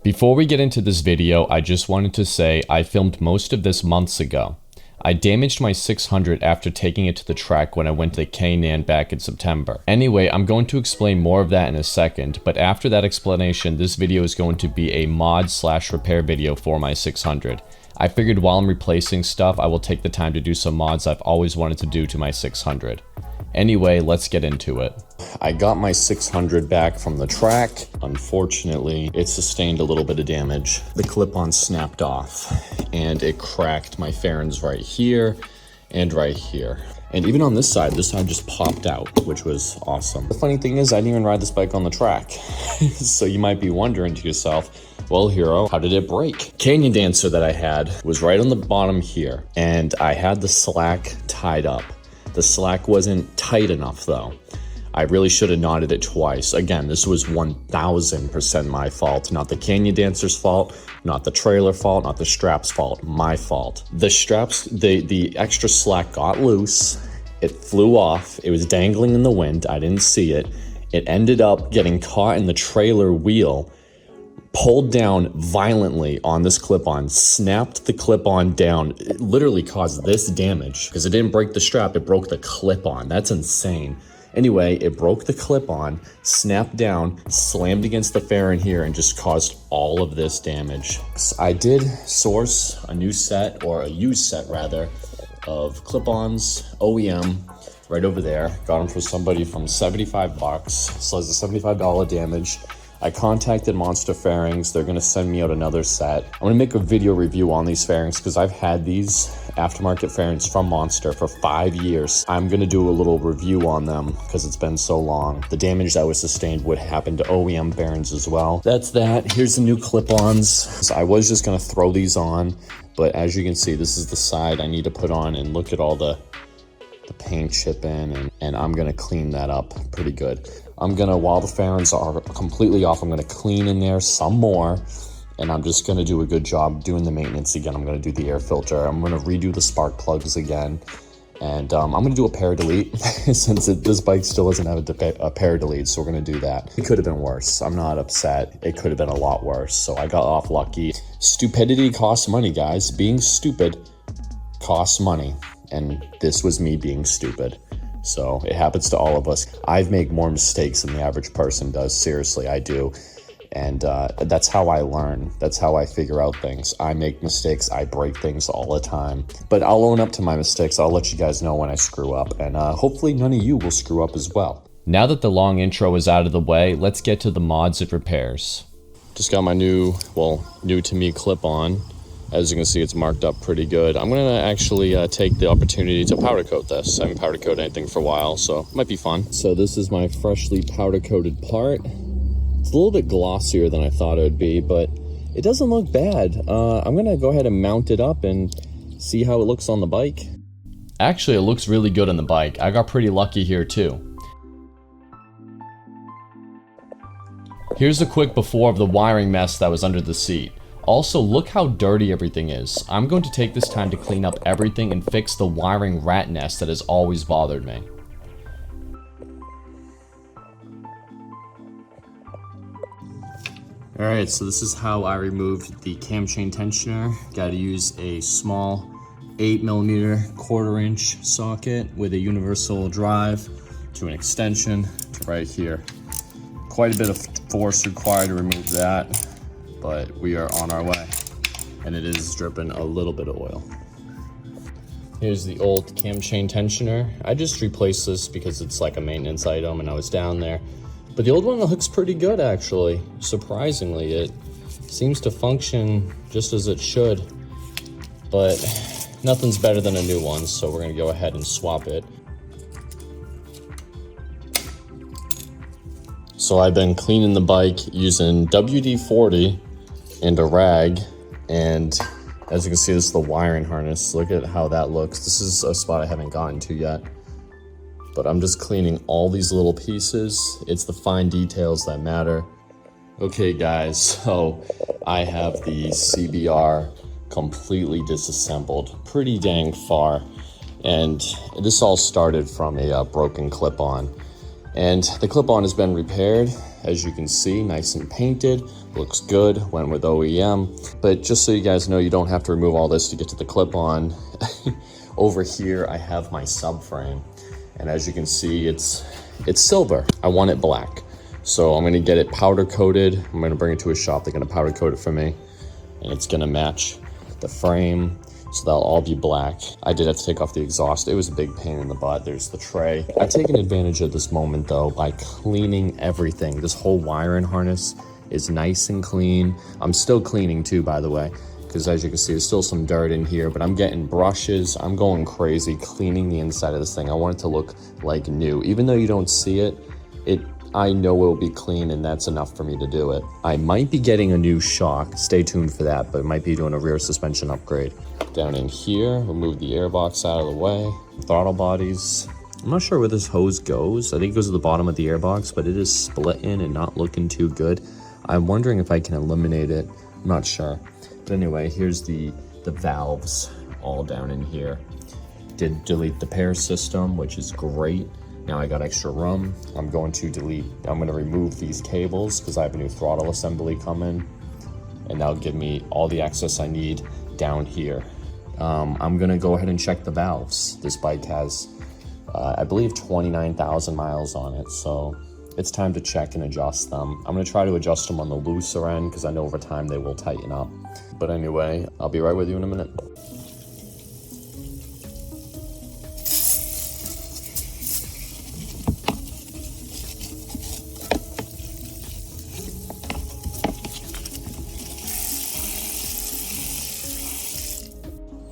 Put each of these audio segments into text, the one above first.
Before we get into this video, I just wanted to say I filmed most of this months ago. I damaged my 600 after taking it to the track when I went to K-Nan back in September. Anyway, I'm going to explain more of that in a second, but after that explanation, this video is going to be a mod/repair video for my 600. I figured while I'm replacing stuff, I will take the time to do some mods I've always wanted to do to my 600. Anyway, let's get into it. I got my 600 back from the track. Unfortunately, it sustained a little bit of damage. The clip-on snapped off and it cracked my fairings right here and right here. And even on this side just popped out, which was awesome. The funny thing is I didn't even ride this bike on the track. So you might be wondering to yourself, well, Hero, how did it break? Canyon Dancer that I had was right on the bottom here, and I had the slack tied up. The slack wasn't tight enough though. I really should have knotted it twice. Again, this was 1000% my fault, not the Canyon Dancer's fault, not the trailer fault, not the straps fault, my fault. The straps, the extra slack got loose, it flew off, it was dangling in the wind, I didn't see it. It ended up getting caught in the trailer wheel, pulled down violently on this clip-on, snapped the clip-on down. It literally caused this damage because it didn't break the strap, it broke the clip-on. That's insane. Anyway, it broke the clip-on, snapped down, slammed against the fairing here, and just caused all of this damage. I did source a new set, or a used set rather, of clip-ons, OEM, right over there. Got them for somebody from 75 bucks, so it's a $75 damage. I contacted Monster Fairings. They're gonna send me out another set. I'm gonna make a video review on these fairings because I've had these aftermarket fairings from Monster for 5 years. I'm gonna do a little review on them because it's been so long. The damage that was sustained would happen to OEM bearings as well. That's that. Here's the new clip-ons. So I was just gonna throw these on, but as you can see, this is the side I need to put on, and look at all the paint chipping, and I'm gonna clean that up pretty good. I'm gonna, while the fairings are completely off, I'm gonna clean in there some more, and I'm just gonna do a good job doing the maintenance again. I'm gonna do the air filter, I'm gonna redo the spark plugs again, and I'm gonna do a pair delete since this bike still doesn't have a pair delete, so we're gonna do that. It could have been worse. I'm not upset. It could have been a lot worse, so I got off lucky. Stupidity costs money, guys. Being stupid costs money, and this was me being stupid. So it happens to all of us. I've made more mistakes than the average person does. Seriously, I do. And that's how I learn. That's how I figure out things. I make mistakes. I break things all the time. But I'll own up to my mistakes. I'll let you guys know when I screw up. And hopefully none of you will screw up as well. Now that the long intro is out of the way, let's get to the mods and repairs. Just got my new to me clip-on. As you can see, it's marked up pretty good. I'm gonna actually take the opportunity to powder coat this. I haven't powder coated anything for a while, so it might be fun. So this is my freshly powder coated part. It's a little bit glossier than I thought it would be, but it doesn't look bad. I'm gonna go ahead and mount it up and see how it looks on the bike. Actually, it looks really good on the bike. I got pretty lucky here too. Here's a quick before of the wiring mess that was under the seat. Also, look how dirty everything is. I'm going to take this time to clean up everything and fix the wiring rat nest that has always bothered me. Alright, so this is how I removed the cam chain tensioner. Got to use a small 8mm 1/4" socket with a universal drive to an extension to right here. Quite a bit of force required to remove that, but we are on our way, and it is dripping a little bit of oil. Here's the old cam chain tensioner. I just replaced this because it's like a maintenance item and I was down there. But the old one looks pretty good actually. Surprisingly, it seems to function just as it should, but nothing's better than a new one, so we're gonna go ahead and swap it. So I've been cleaning the bike using WD-40 and a rag, and as you can see, this is the wiring harness. Look at how that looks. This is a spot I haven't gotten to yet, but I'm just cleaning all these little pieces. It's the fine details that matter. Okay guys, so I have the CBR completely disassembled pretty dang far, and this all started from a broken clip-on. And the clip-on has been repaired. as you can see, nice and painted, looks good, went with OEM. But just so you guys know, you don't have to remove all this to get to the clip-on. Over here, I have my subframe, and as you can see, it's silver. I want it black. So I'm gonna get it powder coated. I'm gonna bring it to a shop, they're gonna powder coat it for me, and it's gonna match the frame. So they'll all be black. I did have to take off the exhaust. It was a big pain in the butt. There's the tray. I've taken advantage of this moment though by cleaning everything. This whole wiring harness is nice and clean. I'm still cleaning too, by the way, because as you can see, there's still some dirt in here, but I'm getting brushes. I'm going crazy cleaning the inside of this thing. I want it to look like new. Even though you don't see it, I know it will be clean, and that's enough for me to do it. I might be getting a new shock. Stay tuned for that, but it might be doing a rear suspension upgrade. Down in here, remove the airbox out of the way. Throttle bodies. I'm not sure where this hose goes. I think it goes to the bottom of the airbox, but it is splitting and not looking too good. I'm wondering if I can eliminate it. I'm not sure. But anyway, here's the valves all down in here. Did delete the pair system, which is great. Now I got extra room. I'm going to remove these cables because I have a new throttle assembly coming, and that'll give me all the access I need down here. I'm gonna go ahead and check the valves. This bike has, I believe, 29,000 miles on it, so it's time to check and adjust them. I'm gonna try to adjust them on the looser end because I know over time they will tighten up. But anyway, I'll be right with you in a minute.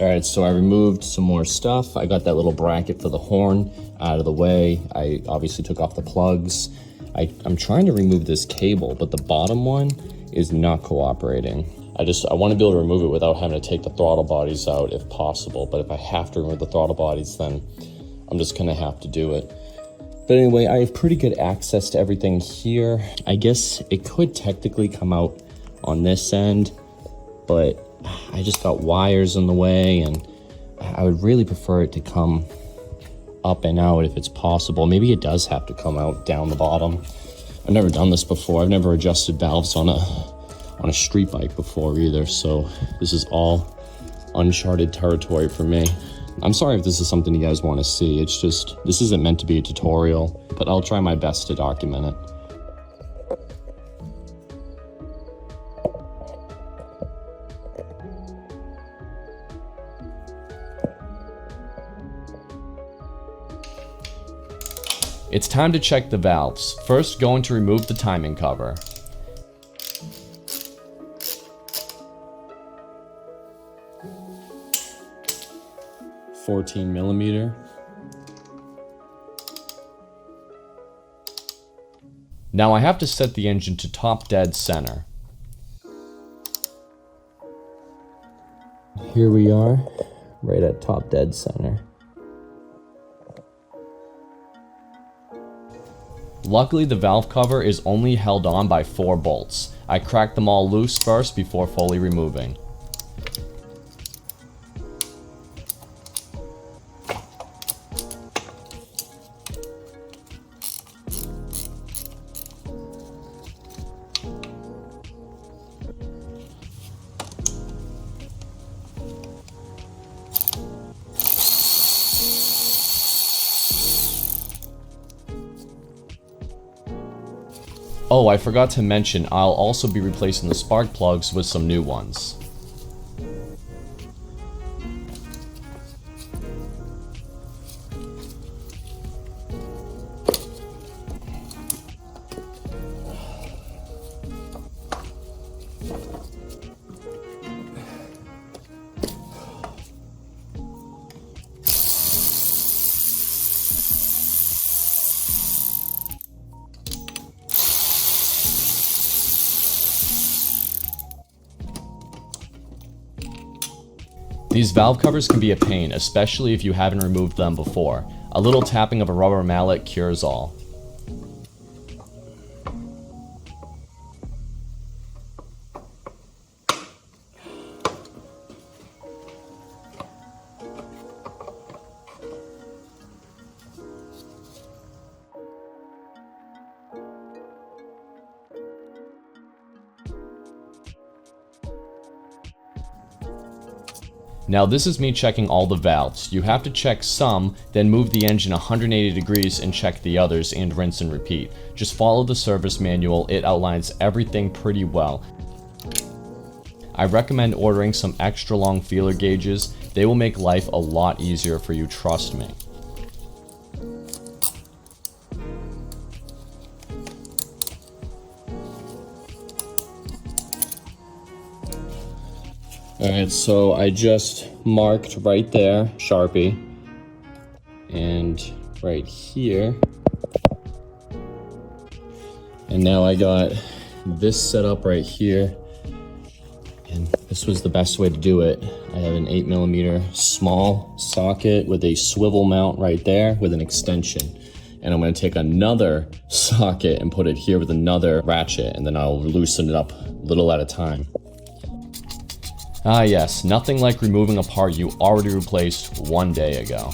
All right, so I removed some more stuff. I got that little bracket for the horn out of the way. I obviously took off the plugs. I'm trying to remove this cable, but the bottom one is not cooperating. I want to be able to remove it without having to take the throttle bodies out if possible. But if I have to remove the throttle bodies, then I'm just gonna have to do it. But anyway, I have pretty good access to everything here. I guess it could technically come out on this end, but I just got wires in the way, and I would really prefer it to come up and out if it's possible. Maybe it does have to come out down the bottom. I've never done this before. I've never adjusted valves on a street bike before either, so this is all uncharted territory for me. I'm sorry if this is something you guys want to see. It's just, this isn't meant to be a tutorial, but I'll try my best to document it. It's time to check the valves. First, going to remove the timing cover. $14mm. Now I have to set the engine to top dead center. Here we are, right at top dead center. Luckily, the valve cover is only held on by 4 bolts. I cracked them all loose first before fully removing. Oh, I forgot to mention, I'll also be replacing the spark plugs with some new ones. These valve covers can be a pain, especially if you haven't removed them before. A little tapping of a rubber mallet cures all. Now this is me checking all the valves. You have to check some, then move the engine 180 degrees and check the others, and rinse and repeat. Just follow the service manual, it outlines everything pretty well. I recommend ordering some extra long feeler gauges. They will make life a lot easier for you, trust me. Alright, so I just marked right there, Sharpie, and right here. And now I got this set up right here, and this was the best way to do it. I have an 8mm small socket with a swivel mount right there with an extension. And I'm going to take another socket and put it here with another ratchet, and then I'll loosen it up little at a time. Ah yes, nothing like removing a part you already replaced one day ago.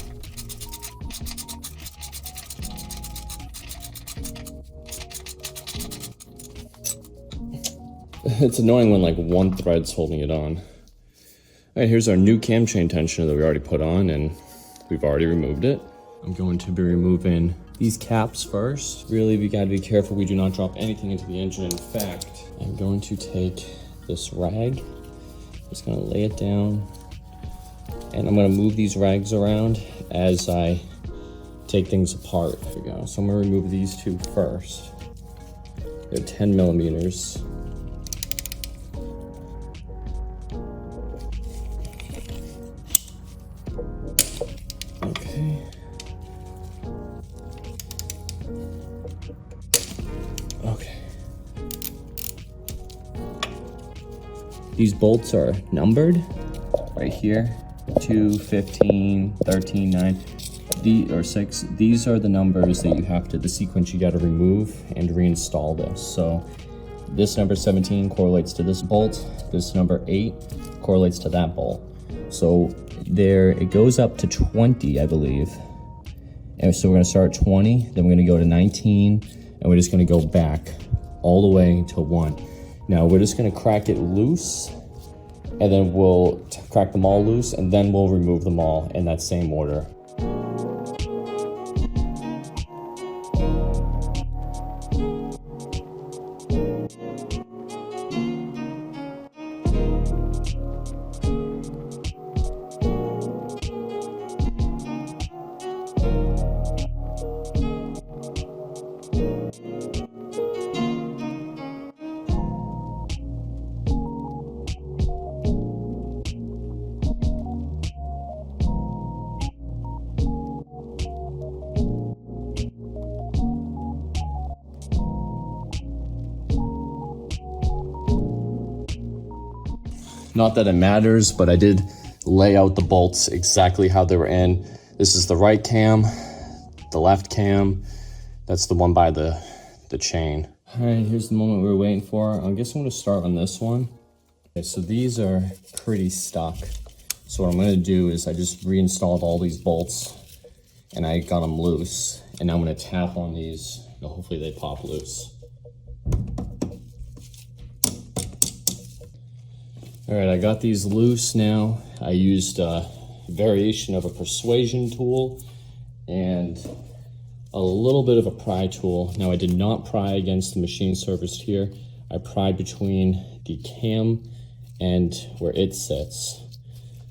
It's annoying when like one thread's holding it on. Alright, here's our new cam chain tensioner that we already put on, and we've already removed it. I'm going to be removing these caps first. Really, we gotta be careful we do not drop anything into the engine. In fact, I'm going to take this rag, just gonna lay it down, and I'm gonna move these rags around as I take things apart. There we go. So I'm gonna remove these two first. They're 10mm. Okay. Okay. These bolts are numbered right here, 2, 15, 13, 9, or 6. These are the numbers that you have to, the sequence you got to remove and reinstall this. So this number 17 correlates to this bolt. This number 8 correlates to that bolt. So there, it goes up to 20, I believe. And so we're gonna start at 20, then we're gonna go to 19, and we're just gonna go back all the way to 1. Now we're just gonna crack it loose, and then we'll crack them all loose, and then we'll remove them all in that same order. Not that it matters, but I did lay out the bolts exactly how they were in. This is the right cam, the left cam, that's the one by the chain. All right, here's the moment we were waiting for. I guess I'm gonna start on this one. Okay, so these are pretty stuck. So what I'm gonna do is I just reinstalled all these bolts and I got them loose. And now I'm gonna tap on these, and hopefully they pop loose. All right, I got these loose now. I used a variation of a persuasion tool and a little bit of a pry tool. Now I did not pry against the machine surface here. I pried between the cam and where it sits.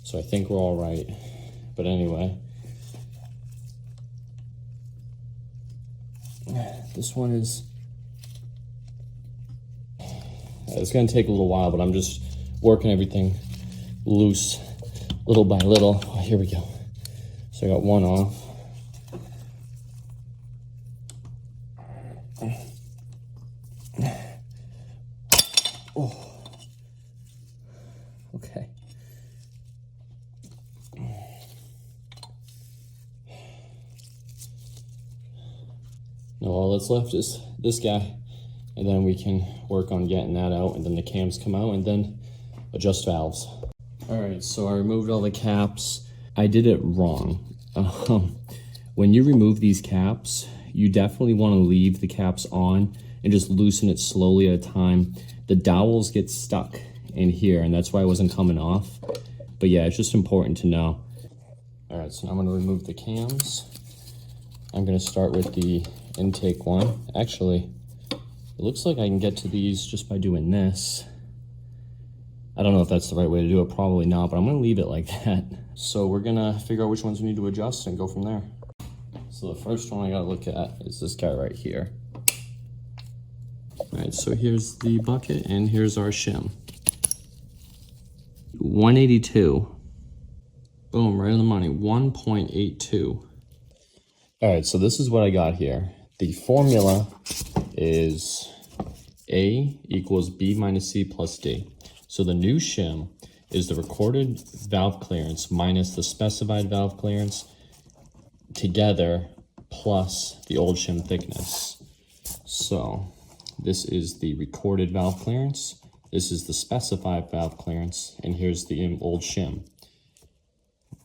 So I think we're all right. But anyway, this one is, it's gonna take a little while, but I'm just working everything loose little by little. Oh, here we go. So I got one off. Oh. Okay. Now all that's left is this guy, and then we can work on getting that out, and then the cams come out, and then adjust valves. All right, so I removed all the caps. I did it wrong. When you remove these caps, you definitely want to leave the caps on and just loosen it slowly at a time. The dowels get stuck in here, and that's why it wasn't coming off. But yeah, it's just important to know. All right, so now I'm gonna remove the cams. I'm gonna start with the intake one. Actually, it looks like I can get to these just by doing this. I don't know if that's the right way to do it, probably not, but I'm gonna leave it like that. So we're gonna figure out which ones we need to adjust and go from there. So the first one I gotta look at is this guy right here. All right, so here's the bucket and here's our shim. 182. Boom, right on the money, 1.82. All right, so this is what I got here. The formula is A equals B minus C plus D. So the new shim is the recorded valve clearance minus the specified valve clearance together plus the old shim thickness. So this is the recorded valve clearance, this is the specified valve clearance, and here's the old shim.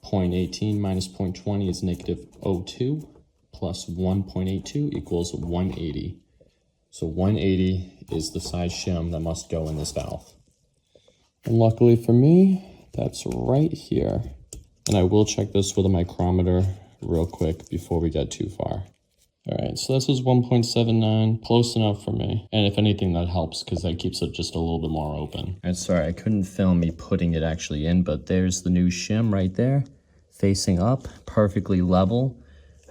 0.18 minus 0.20 is negative 0.02 plus 1.82 equals 180. So 180 is the size shim that must go in this valve. And luckily for me, that's right here. And I will check this with a micrometer real quick before we get too far. All right, so this is 1.79, close enough for me. And if anything, that helps because that keeps it just a little bit more open. All right, sorry, I couldn't film me putting it actually in, but there's the new shim right there, facing up, perfectly level.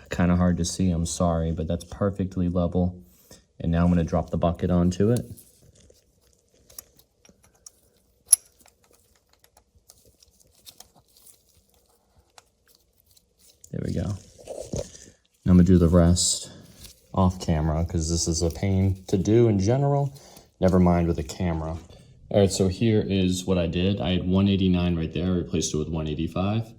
Kind of hard to see, I'm sorry, but that's perfectly level. And now I'm gonna drop the bucket onto it. There we go. Now I'm gonna do the rest off camera because this is a pain to do in general. Never mind with a camera. All right, so here is what I did. I had 189 right there, I replaced it with 185.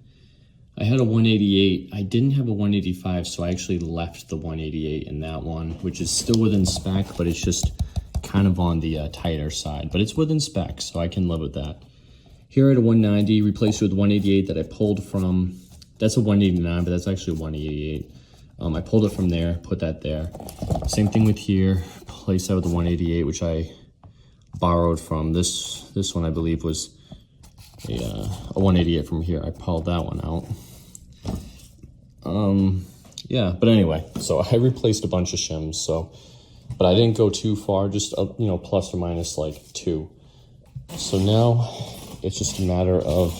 I had a 188. I didn't have a 185, so I actually left the 188 in that one, which is still within spec, but it's just kind of on the tighter side. But it's within spec, so I can live with that. Here I had a 190, replaced it with 188 that I pulled from. That's a 189, but that's actually a 188. I pulled it from there, put that there. Same thing with here, placed that with the 188, which I borrowed from. This one I believe was a 188 from here. I pulled that one out. Yeah, but anyway, so I replaced a bunch of shims, but I didn't go too far, just plus or minus like 2. So now it's just a matter of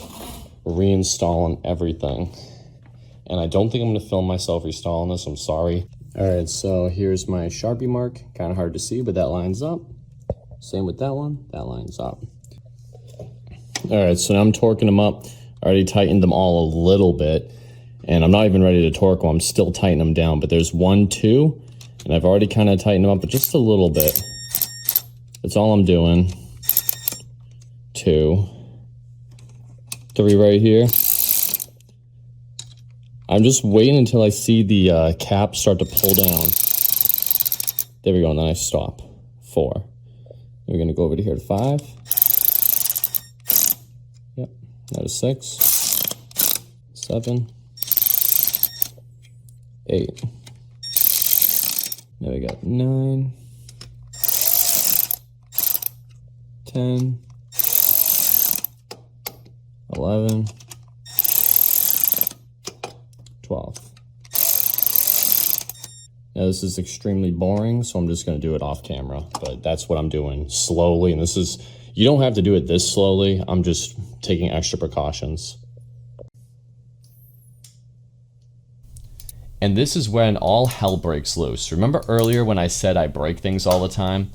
reinstalling everything. And I don't think I'm gonna film myself reinstalling this, I'm sorry. All right, so here's my Sharpie mark, kind of hard to see, but that lines up. Same with that one, that lines up. All right, so now I'm torquing them up. I already tightened them all a little bit, and I'm not even ready to torque them. I'm still tightening them down, but there's 1, 2, and I've already kind of tightened them up, but just a little bit. That's all I'm doing. 2, 3 right here. I'm just waiting until I see the cap start to pull down. There we go, and then I stop. 4. We're gonna go over to here to 5. Yep, that is 6, 7, 8. Now we got 9, 10, 11, 12. Now this is extremely boring, so I'm just gonna do it off camera, but that's what I'm doing slowly, and this is, you don't have to do it this slowly, I'm just taking extra precautions. And this is when all hell breaks loose. Remember earlier when I said I break things all the time?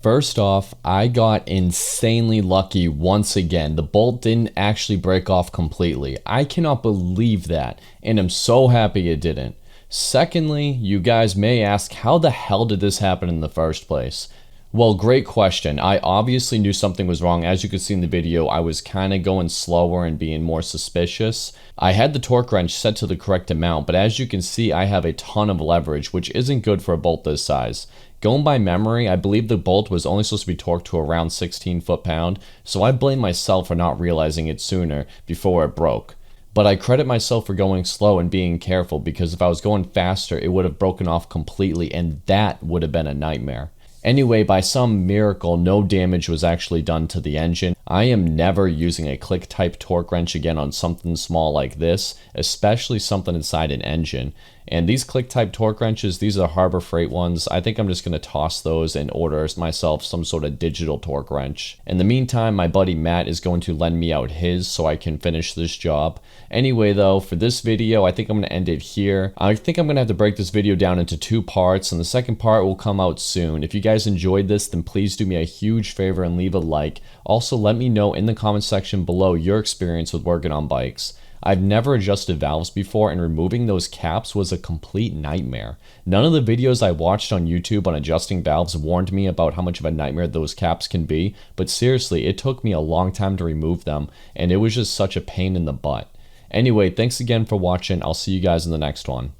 First off, I got insanely lucky once again. The bolt didn't actually break off completely. I cannot believe that, and I'm so happy it didn't. Secondly, you guys may ask, how the hell did this happen in the first place? Well, great question. I obviously knew something was wrong. As you could see in the video, I was kind of going slower and being more suspicious. I had the torque wrench set to the correct amount, but as you can see, I have a ton of leverage, which isn't good for a bolt this size. Going by memory, I believe the bolt was only supposed to be torqued to around 16 foot-pound, so I blame myself for not realizing it sooner before it broke. But I credit myself for going slow and being careful, because if I was going faster, it would have broken off completely, and that would have been a nightmare. Anyway, by some miracle, no damage was actually done to the engine. I am never using a click type torque wrench again on something small like this, especially something inside an engine. And these click type torque wrenches, these are Harbor Freight ones. I think I'm just going to toss those and order myself some sort of digital torque wrench. In the meantime, my buddy Matt is going to lend me out his so I can finish this job. Anyway though, for this video, I think I'm going to end it here. I think I'm going to have to break this video down into 2 parts, and the second part will come out soon. If you guys enjoyed this, then please do me a huge favor and leave a like. Also, let me know in the comment section below your experience with working on bikes. I've never adjusted valves before, and removing those caps was a complete nightmare. None of the videos I watched on YouTube on adjusting valves warned me about how much of a nightmare those caps can be, but seriously, it took me a long time to remove them, and it was just such a pain in the butt. Anyway, thanks again for watching. I'll see you guys in the next one.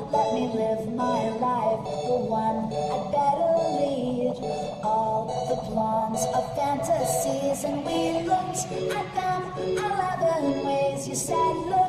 Let me live my life, the one I'd better lead. All the plans of fantasies, and we looked at them 11 ways. You said, look.